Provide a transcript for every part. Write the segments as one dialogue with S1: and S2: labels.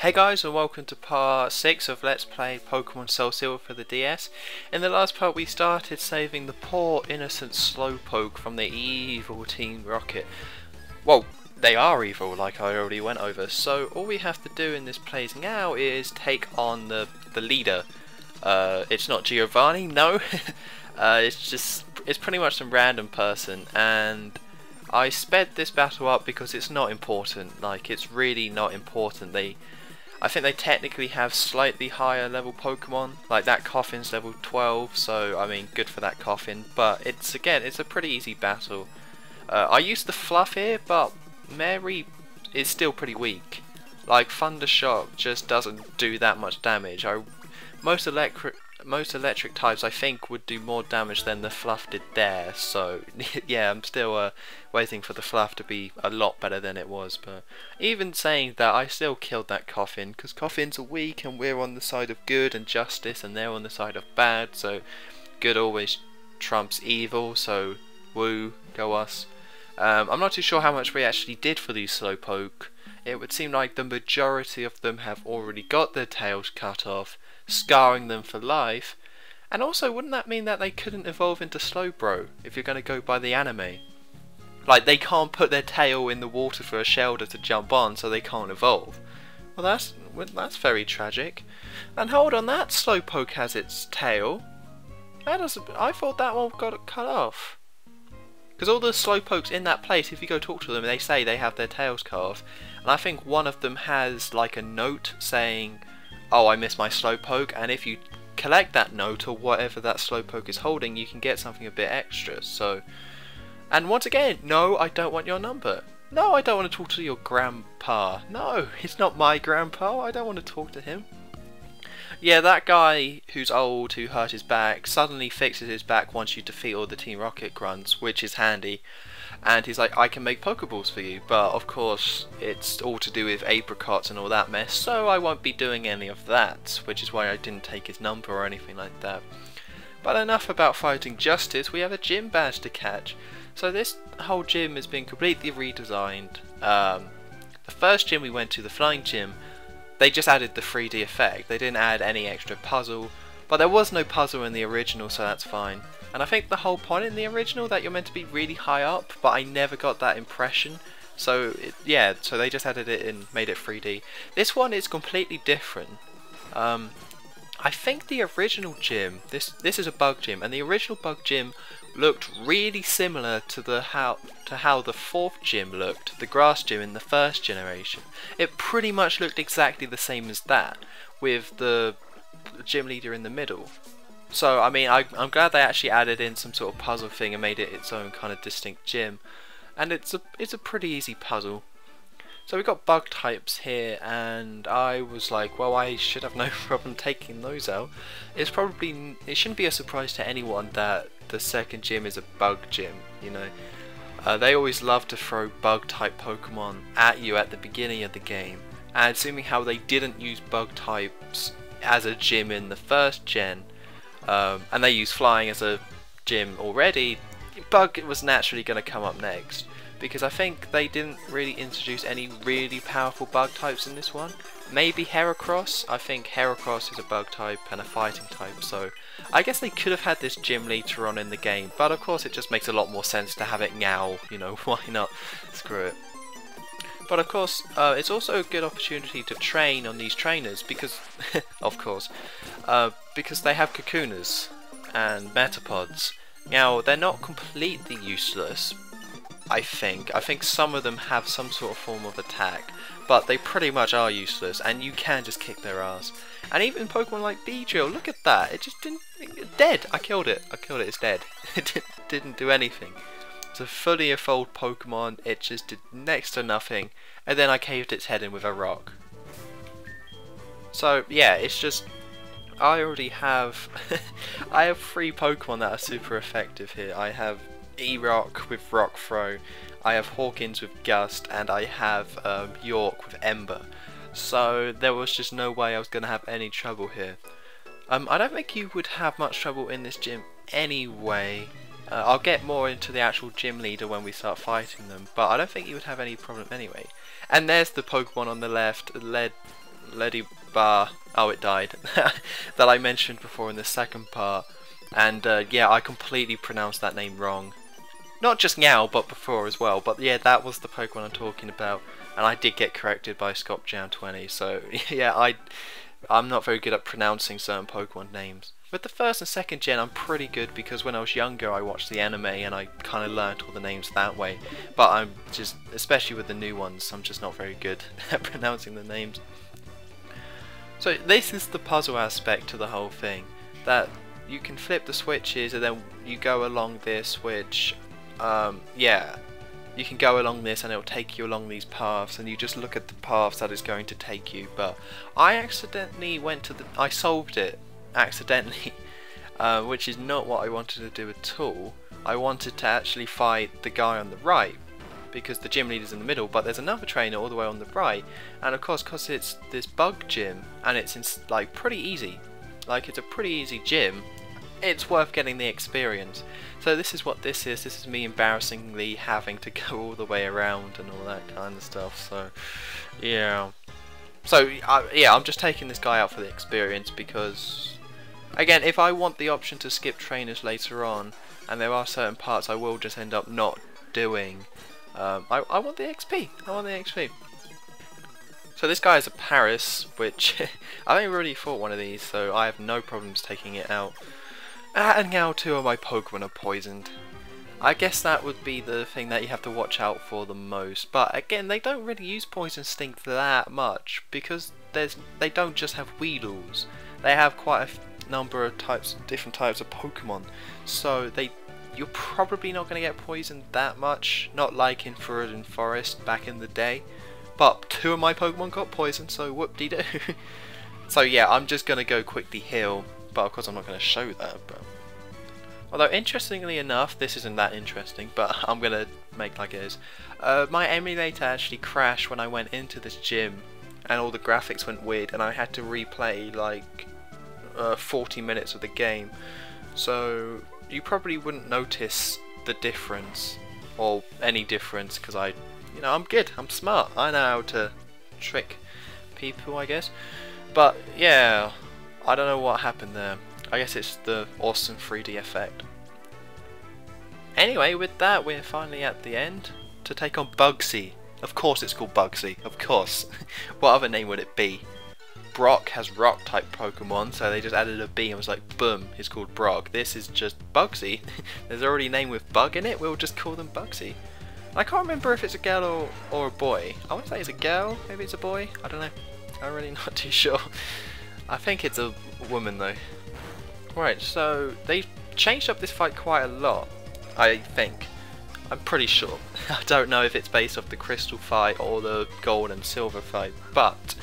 S1: Hey guys, and welcome to part 6 of Let's Play Pokemon SoulSilver for the DS. In the last part we started saving the poor innocent Slowpoke from the evil Team Rocket. Well, they are evil like I already went over, so all we have to do in this place now is take on the leader. It's not Giovanni, no. It's pretty much some random person, and I sped this battle up because it's not important. Like, it's really not important. I think they technically have slightly higher level Pokemon, like that Coffin's level 12, so I mean good for that Coffin, but it's a pretty easy battle. I used the Fluff here, but Mary is still pretty weak. Like Thunder Shock just doesn't do that much damage. Most electric types I think would do more damage than the Fluff did there, so yeah, I'm still waiting for the Fluff to be a lot better than it was. But even saying that, I still killed that Coffin, because Coffins are weak and we're on the side of good and justice and they're on the side of bad, so good always trumps evil, so woo, go us. I'm not too sure how much we actually did for these Slowpoke. It would seem like the majority of them have already got their tails cut off, scarring them for life. And also, wouldn't that mean that they couldn't evolve into Slowbro if you're going to go by the anime? Like, they can't put their tail in the water for a Shelder to jump on, so they can't evolve. Well, that's very tragic. And hold on, that Slowpoke has its tail. I thought that one got cut off. Because all the Slowpokes in that place, if you go talk to them, they say they have their tails cut off. And I think one of them has like a note saying, "Oh, I miss my Slowpoke," and if you collect that note or whatever that Slowpoke is holding, you can get something a bit extra. So, and once again, no, I don't want your number. No, I don't want to talk to your grandpa. No, it's not my grandpa. I don't want to talk to him. Yeah, that guy who's old, who hurt his back, suddenly fixes his back once you defeat all the Team Rocket grunts, which is handy. And he's like, "I can make Pokeballs for you," but of course it's all to do with apricots and all that mess, so I won't be doing any of that, which is why I didn't take his number or anything like that. But enough about fighting justice, we have a gym badge to catch. So this whole gym has been completely redesigned. The first gym we went to, the Flying Gym, they just added the 3D effect. They didn't add any extra puzzle, but there was no puzzle in the original, so that's fine. And I think the whole point in the original that you're meant to be really high up, but I never got that impression. So yeah, so they just added it and made it 3D. This one is completely different. I think the original gym, this is a bug gym, and the original bug gym looked really similar to how the fourth gym looked, the grass gym in the first generation. It pretty much looked exactly the same as that, with the gym leader in the middle. So I mean, I'm glad they actually added in some sort of puzzle thing and made it its own kind of distinct gym, and it's a pretty easy puzzle. So we've got bug types here, and I was like, well, I should have no problem taking those out. It shouldn't be a surprise to anyone that the second gym is a bug gym, you know. They always love to throw bug type Pokemon at you at the beginning of the game, and assuming how they didn't use bug types as a gym in the first gen, and they use flying as a gym already, bug was naturally going to come up next. Because I think they didn't really introduce any really powerful bug types in this one. Maybe Heracross. I think Heracross is a bug type and a fighting type, so I guess they could have had this gym later on in the game, but of course it just makes a lot more sense to have it now, you know, why not? Screw it. But of course, it's also a good opportunity to train on these trainers because, of course, because they have Cocooners and Metapods. Now, they're not completely useless, I think some of them have some sort of form of attack, but they pretty much are useless, and you can just kick their ass. And even Pokemon like Beedrill, look at that, it just didn't, dead, I killed it, it's dead. It didn't do anything. It's a fully evolved Pokemon, it just did next to nothing, and then I caved its head in with a rock. So yeah, it's just, I already have, I have 3 Pokemon that are super effective here. I have E-Rock with Rock Throw, I have Hawkins with Gust, and I have York with Ember. So there was just no way I was going to have any trouble here. I don't think you would have much trouble in this gym anyway. I'll get more into the actual gym leader when we start fighting them, but I don't think you would have any problem anyway. And there's the Pokemon on the left, led Lady Bar, oh it died, that I mentioned before in the second part. And yeah, I completely pronounced that name wrong. Not just now, but before as well. But yeah, that was the Pokemon I'm talking about. And I did get corrected by ScopJam20, so yeah, I'm not very good at pronouncing certain Pokemon names. With the first and second gen, I'm pretty good because when I was younger, I watched the anime and I kind of learned all the names that way. But I'm just, especially with the new ones, I'm just not very good at pronouncing the names. So this is the puzzle aspect to the whole thing. That you can flip the switches and then you go along this, which, yeah. You can go along this and it'll take you along these paths and you just look at the paths that it's going to take you. But I accidentally I solved it accidentally, which is not what I wanted to do at all. I wanted to actually fight the guy on the right because the gym leader's in the middle, but there's another trainer all the way on the right, and of course because it's this bug gym and it's like pretty easy, like it's a pretty easy gym, it's worth getting the experience. So this is what this is me embarrassingly having to go all the way around and all that kind of stuff, so yeah. So yeah, I'm just taking this guy out for the experience because, again, if I want the option to skip trainers later on, and there are certain parts I will just end up not doing, I want the XP, I want the XP. So this guy is a Paris, which I haven't really fought one of these, so I have no problems taking it out. And now 2 of my Pokemon are poisoned. I guess that would be the thing that you have to watch out for the most. But again, they don't really use Poison Sting that much because they don't just have Weedles. They have quite a number of different types of Pokemon. So you're probably not going to get poisoned that much. Not like in Forbidden Forest back in the day. But 2 of my Pokemon got poisoned, so whoop-de-doo. So yeah, I'm just going to go quickly heal. But of course I'm not going to show that. But although interestingly enough, this isn't that interesting, but I'm going to make like it is. My emulator actually crashed when I went into this gym and all the graphics went weird and I had to replay like 40 minutes of the game. So you probably wouldn't notice the difference or any difference because I'm good, I'm smart, I know how to trick people, I guess. But yeah, I don't know what happened there. I guess it's the awesome 3D effect. Anyway, with that, we're finally at the end to take on Bugsy. Of course it's called Bugsy, of course. What other name would it be? Brock has rock type Pokemon, so they just added a B and was like, boom, it's called Brock. This is just Bugsy. There's already a name with bug in it, we'll just call them Bugsy. I can't remember if it's a girl or a boy. I want to say it's a girl, maybe it's a boy, I don't know. I'm really not too sure. I think it's a woman though. Right, so they changed up this fight quite a lot, I think. I'm pretty sure. I don't know if it's based off the Crystal fight or the Gold and Silver fight, but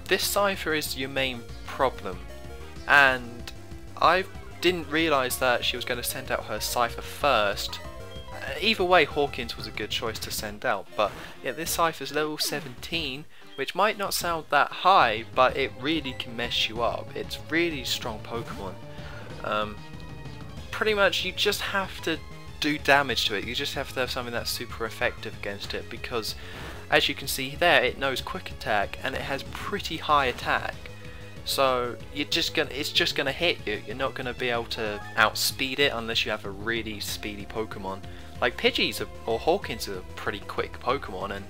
S1: this Cypher is your main problem. And I didn't realise that she was going to send out her Cypher first. Either way, Hawkins was a good choice to send out, but yeah, this Cypher's level 17, which might not sound that high, but it really can mess you up. It's really strong Pokemon. Pretty much you just have to do damage to it. You just have to have something that's super effective against it because, as you can see there, it knows Quick Attack and it has pretty high attack. So it's just gonna hit you. You're not gonna be able to outspeed it unless you have a really speedy Pokemon. Like Pidgeys or Hawkins are pretty quick Pokemon and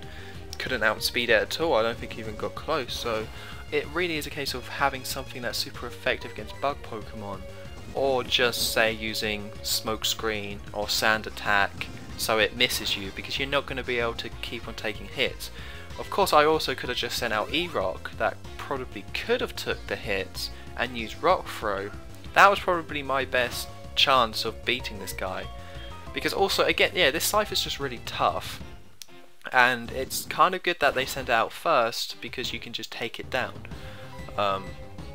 S1: couldn't outspeed it at all. I don't think he even got close. So it really is a case of having something that's super effective against bug Pokemon, or just say using Smoke Screen or Sand Attack so it misses you, because you're not going to be able to keep on taking hits. Of course, I also could have just sent out E-Rock, that probably could have took the hits, and used Rock Throw. That was probably my best chance of beating this guy. Because also, again, yeah, this Cypher's just really tough. And it's kind of good that they send it out first, because you can just take it down.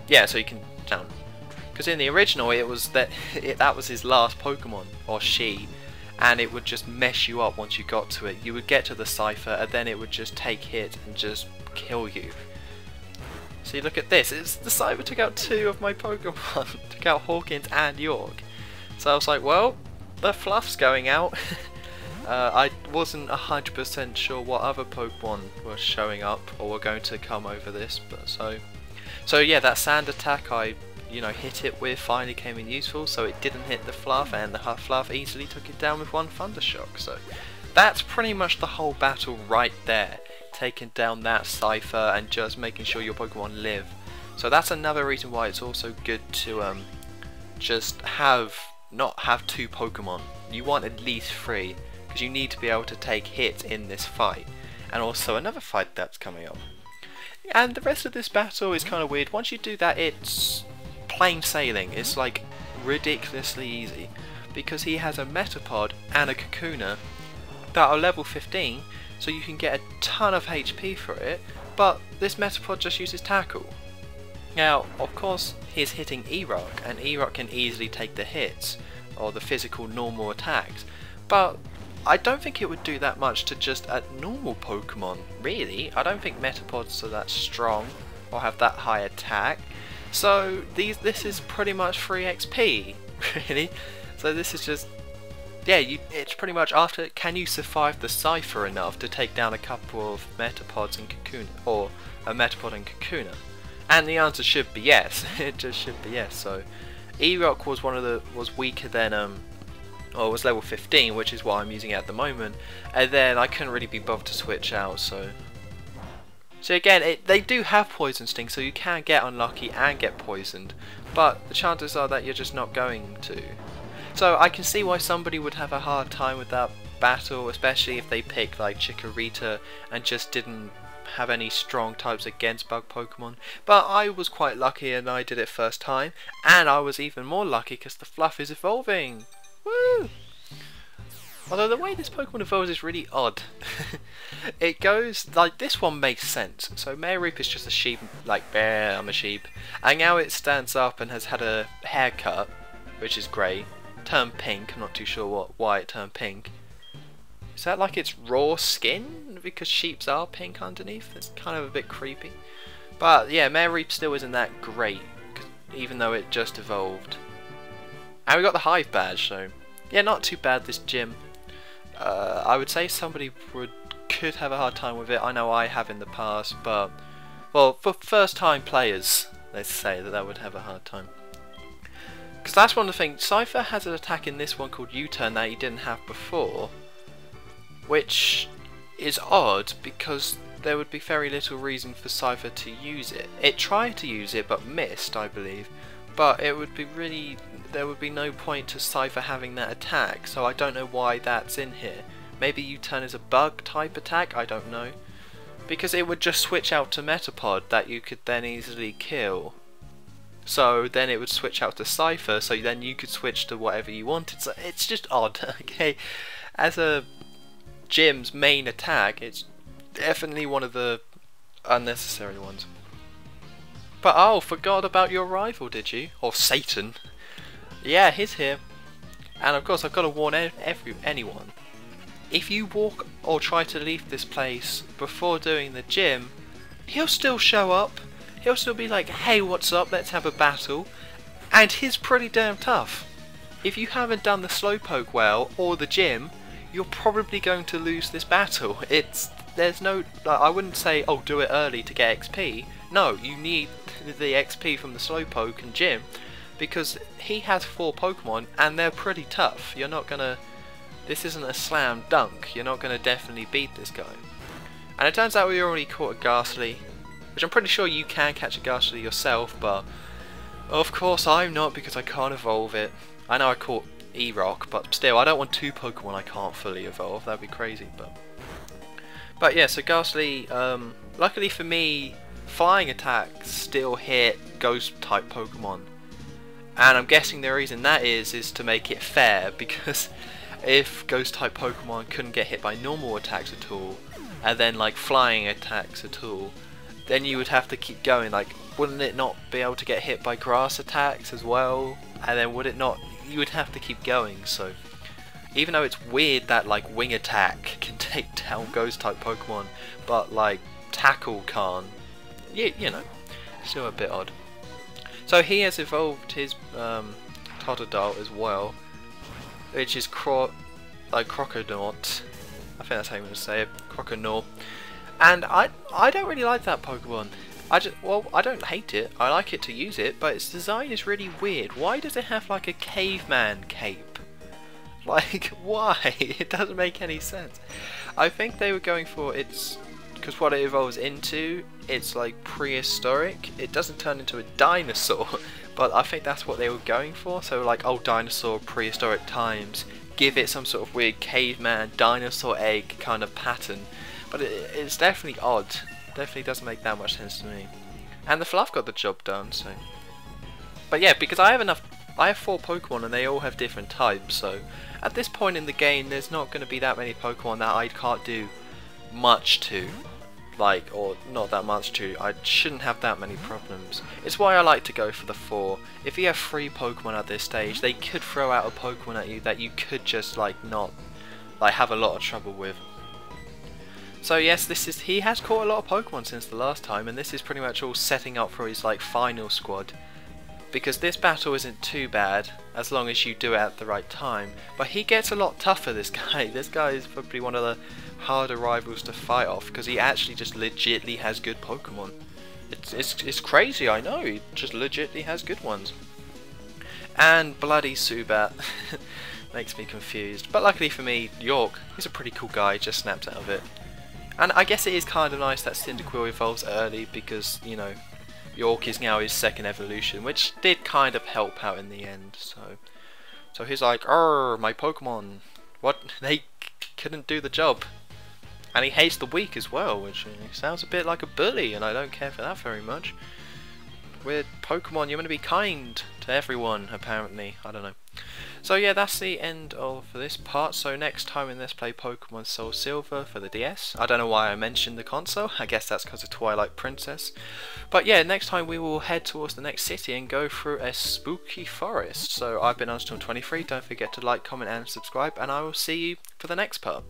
S1: Yeah, so you can down. Because in the original, it was that was his last Pokemon, or she, and it would just mess you up once you got to it. You would get to the Cypher, and then it would just take hit and just kill you. See, look at this. The Cypher took out 2 of my Pokemon. Took out Hawkins and York. So I was like, well, the fluff's going out. I wasn't 100% sure what other Pokemon were showing up or were going to come over this, but so yeah, that sand attack I hit it with finally came in useful, so it didn't hit the Fluff, and the Fluff easily took it down with one Thunder Shock. So that's pretty much the whole battle right there, taking down that Cypher and just making sure your Pokemon live. So that's another reason why it's also good to just not have 2 Pokemon. You want at least 3, because you need to be able to take hits in this fight, and also another fight that's coming up. And the rest of this battle is kind of weird. Once you do that, it's plain sailing. It's like ridiculously easy, because he has a Metapod and a Kakuna that are level 15, so you can get a ton of HP for it, but this Metapod just uses Tackle. Now, of course, he's hitting E-Rock, and E-Rock can easily take the hits, or the physical normal attacks, but I don't think it would do that much to just a normal Pokemon, really. I don't think Metapods are that strong, or have that high attack, so this is pretty much free XP, really. So this is just, yeah, it's pretty much after, can you survive the Cypher enough to take down a couple of Metapods and Kakuna, or a Metapod and Kakuna? And the answer should be yes. It just should be yes. So E-Rock was was weaker than or was level 15, which is why I'm using it at the moment. And then I couldn't really be bothered to switch out. So again, they do have Poison Sting, so you can get unlucky and get poisoned, but the chances are that you're just not going to. So I can see why somebody would have a hard time with that battle, especially if they picked like Chikorita and just didn't have any strong types against bug Pokemon, but I was quite lucky and I did it first time, and I was even more lucky because the Fluff is evolving. Woo! Although the way this Pokemon evolves is really odd. It goes like, this one makes sense. So Mareep is just a sheep, like I'm a sheep, and now it stands up and has had a haircut, which is great. Turned pink. I'm not too sure why it turned pink. Is that like its raw skin? Because sheeps are pink underneath? It's kind of a bit creepy. But yeah, Mareep still isn't that great, even though it just evolved. And we got the Hive badge, so yeah, not too bad this gym. I would say somebody could have a hard time with it. I know I have in the past, but well, for first time players, let's say that would have a hard time. Because that's one of the things, Cypher has an attack in this one called U-Turn that he didn't have before, which is odd because there would be very little reason for Cypher to use it. It tried to use it but missed, I believe, but it would be there would be no point to Cypher having that attack, so I don't know why that's in here. Maybe U-Turn is a bug type attack, I don't know, because it would just switch out to Metapod that you could then easily kill. So then it would switch out to Cypher, so then you could switch to whatever you wanted. So it's just odd, okay? As a gym's main attack, it's definitely one of the unnecessary ones. But oh, forgot about your rival, did you? Or Satan. Yeah, he's here. And of course I've got to warn anyone. If you walk or try to leave this place before doing the gym, he'll still show up. He'll still be like, hey, what's up, let's have a battle. And he's pretty damn tough. If you haven't done the Slowpoke well, or the gym, you're probably going to lose this battle. There's no, I wouldn't say, oh, do it early to get XP. No, you need the XP from the Slowpoke and gym, because he has 4 Pokemon and they're pretty tough. You're not gonna, this isn't a slam dunk, you're not gonna definitely beat this guy. And it turns out we already caught a Ghastly, which I'm pretty sure you can catch a Ghastly yourself, but of course I'm not, because I can't evolve it. I know I caught E-Rock, but still, I don't want 2 Pokemon I can't fully evolve, that'd be crazy. But yeah, so Ghastly, luckily for me, flying attacks still hit ghost type Pokemon. And I'm guessing the reason that is to make it fair, because if ghost type Pokemon couldn't get hit by normal attacks at all, and then like flying attacks at all, then you would have to keep going. Like, wouldn't it not be able to get hit by grass attacks as well? And then would it not, you would have to keep going. So even though it's weird that like Wing Attack can take down ghost type Pokemon, but like Tackle can't, you know, still a bit odd. So he has evolved his Totodile as well, which is like Croconaut. I think that's how you want to say it, Croconaut. And I don't really like that Pokemon. I don't hate it. I like it to use it, but its design is really weird. Why does it have like a caveman cape? Like, why? It doesn't make any sense. I think they were going for because what it evolves into, it's like prehistoric. It doesn't turn into a dinosaur, but I think that's what they were going for. So like, old dinosaur, prehistoric times. Give it some sort of weird caveman dinosaur egg kind of pattern. But it's definitely odd. Definitely doesn't make that much sense to me. And the fluff got the job done, so. But yeah, because I have 4 Pokemon and they all have different types, so at this point in the game there's not going to be that many Pokemon that I can't do much to. Like, or not that much to. I shouldn't have that many problems. It's why I like to go for the 4. If you have 3 Pokemon at this stage, they could throw out a Pokemon at you that you could just like not like have a lot of trouble with. So yes, he has caught a lot of Pokemon since the last time, and this is pretty much all setting up for his like final squad. Because this battle isn't too bad as long as you do it at the right time. But he gets a lot tougher, this guy. This guy is probably one of the harder rivals to fight off because he actually just legitly has good Pokemon. It's crazy, I know. He just legitly has good ones. And bloody Zubat makes me confused. But luckily for me, York, he's a pretty cool guy. Just snapped out of it. And I guess it is kind of nice that Cyndaquil evolves early because, you know, York is now his 2nd evolution, which did kind of help out in the end. So he's like, "Arr, my Pokemon, what? They couldn't do the job." And he hates the weak as well, which sounds a bit like a bully, and I don't care for that very much. With Pokemon, you're going to be kind to everyone, apparently. I don't know. So yeah, that's the end of this part. So next time in Let's Play Pokemon SoulSilver for the DS. I don't know why I mentioned the console. I guess that's because of Twilight Princess. But yeah, next time we will head towards the next city and go through a spooky forest. So I've been Unstorm23. Don't forget to like, comment and subscribe, and I will see you for the next part.